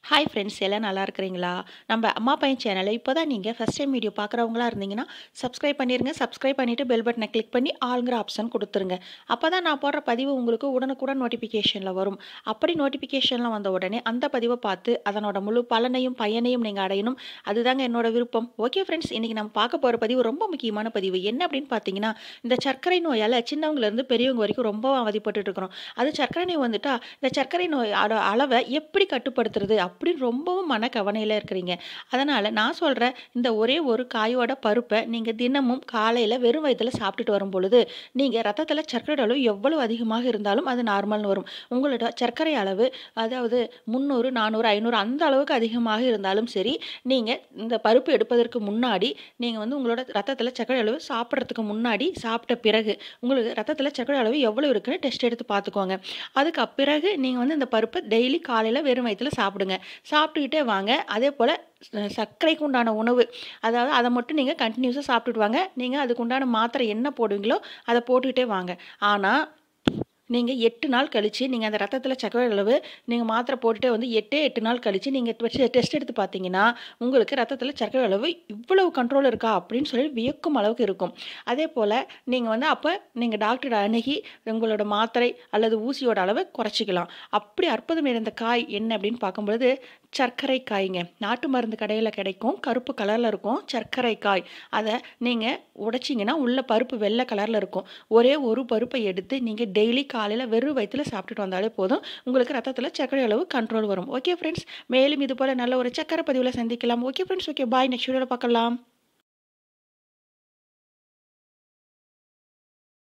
Hi friends எல்லாம் நல்லா இருக்கிறீங்களா? நம்ம அம்மா பையன் சேனலை இப்போ தான் நீங்கள் ஃபஸ்ட் டைம் வீடியோ பார்க்குறவங்களா இருந்தீங்கன்னா சப்ஸ்கிரைப் பண்ணிடுங்க. சப்ஸ்கிரைப் பண்ணிவிட்டு பெல் பட்டனை கிளிக் பண்ணி ஆளுங்கிற ஆப்ஷன் கொடுத்துருங்க. அப்போ தான் நான் போடுற பதிவு உங்களுக்கு உடனுக்குடன் நோட்டிஃபிகேஷனில் வரும். அப்படி நோட்டிஃபிகேஷனில் வந்த உடனே அந்த பதிவை பார்த்து அதனோட முழு பலனையும் பயனையும் நீங்கள் அடையணும். அதுதாங்க என்னோட விருப்பம். ஓகே ஃப்ரெண்ட்ஸ், இன்றைக்கி நம்ம பார்க்க போகிற பதிவு ரொம்ப முக்கியமான பதிவு. என்ன அப்படின்னு பார்த்தீங்கன்னா, இந்த சர்க்கரை நோயால் சின்னவங்கலேருந்து பெரியவங்க வரைக்கும் ரொம்ப அவதிப்பட்டு இருக்கிறோம். அது சர்க்கரை நோய் வந்துட்டா இந்த சர்க்கரை நோய் அளவை எப்படி கட்டுப்படுத்துறது அப்படின்னு ரொம்பவும் மனக்கவலையில இருக்கிறீங்க. அதனால நான் சொல்ற இந்த ஒரே ஒரு காயோட பருப்பை நீங்க தினமும் காலையில வெறும் வயித்துல சாப்பிட்டுட்டு வரும் பொழுது, நீங்க ரத்தத்துல சர்க்கரை அளவு எவ்வளவு அதிகமாக இருந்தாலும் அது நார்மல்னு வரும். உங்களோட சர்க்கரை அளவு அதாவது 300, 400, 500 அந்த அளவுக்கு அதிகமாக இருந்தாலும் சரி, நீங்க இந்த பருப்பு எடுப்பதற்கு முன்னாடி நீங்க உங்களோட ரத்தத்துல சர்க்கரை அளவு சாப்பிடுறதுக்கு முன்னாடி, சாப்பிட்ட பிறகு உங்களுக்கு ரத்தத்துல சர்க்கரை அளவு எவ்வளவு இருக்குன்னு டெஸ்ட் எடுத்து பார்த்துக்கோங்க. அதுக்கு பிறகு நீங்க இந்த பருப்பை டெய்லி காலையில வெறும் வயித்துல சாப்பிடுங்க. சாப்பிட்டுக்கிட்டே வாங்க. அதேபோல சர்க்கரைக்கு உண்டான உணவு, அதாவது அத மட்டும் நீங்க கன்டினியூஸா சாப்பிட்டுட்டு வாங்க. நீங்க அதுக்கு உண்டான மாத்திரை என்ன போடுவீங்களோ, அத போட்டுக்கிட்டே வாங்க. ஆனா நீங்க 8 நாள் கழிச்சு, நீங்க அந்த ரத்தத்தில சர்க்கரை அளவு நீங்க மாத்திரை போட்டுட்டே 8 நாள் கழிச்சு நீங்க டெஸ்ட் எடுத்து பார்த்தீங்கன்னா, உங்களுக்கு ரத்தத்தில சர்க்கரை அளவு இவ்வளவு கண்ட்ரோல் இருக்கா? அப்படின்னு சொல்லி வியக்கும் அளவுக்கு இருக்கும். அதேபோல நீங்க அப்ப நீங்க டாக்டர அணுகி உங்களோட மாத்திரை அல்லது ஊசியோட அளவ குறைச்சிக்கலாம். அப்படி அற்புதம் நிறைந்த காய் என்ன அப்படின்னு பார்க்கும்பொழுது, சர்க்கரை காய்ங்க. நாட்டு மருந்து கடையில கிடைக்கும். கருப்பு கலர்ல இருக்கும். சர்க்கரை காய். அத நீங்க உடைச்சீங்கன்னா, உள்ள பருப்பு வெள்ள கலர்ல இருக்கும். ஒரே ஒரு பருப்பை எடுத்து நீங்க டெய்லி காலையில வெறும் வயித்துல சாப்பிட்டுட்டு வந்தாலே போதும். உங்களுக்கு ரத்தத்துல சர்க்கரை அளவு கண்ட்ரோல் வரும். Okay friends. மேலும் இது போல நல்ல ஒரு சர்க்கரை பதிவுல சந்திக்கலாம். Okay friends. Okay bye. Next வீடியோல பார்க்கலாம்.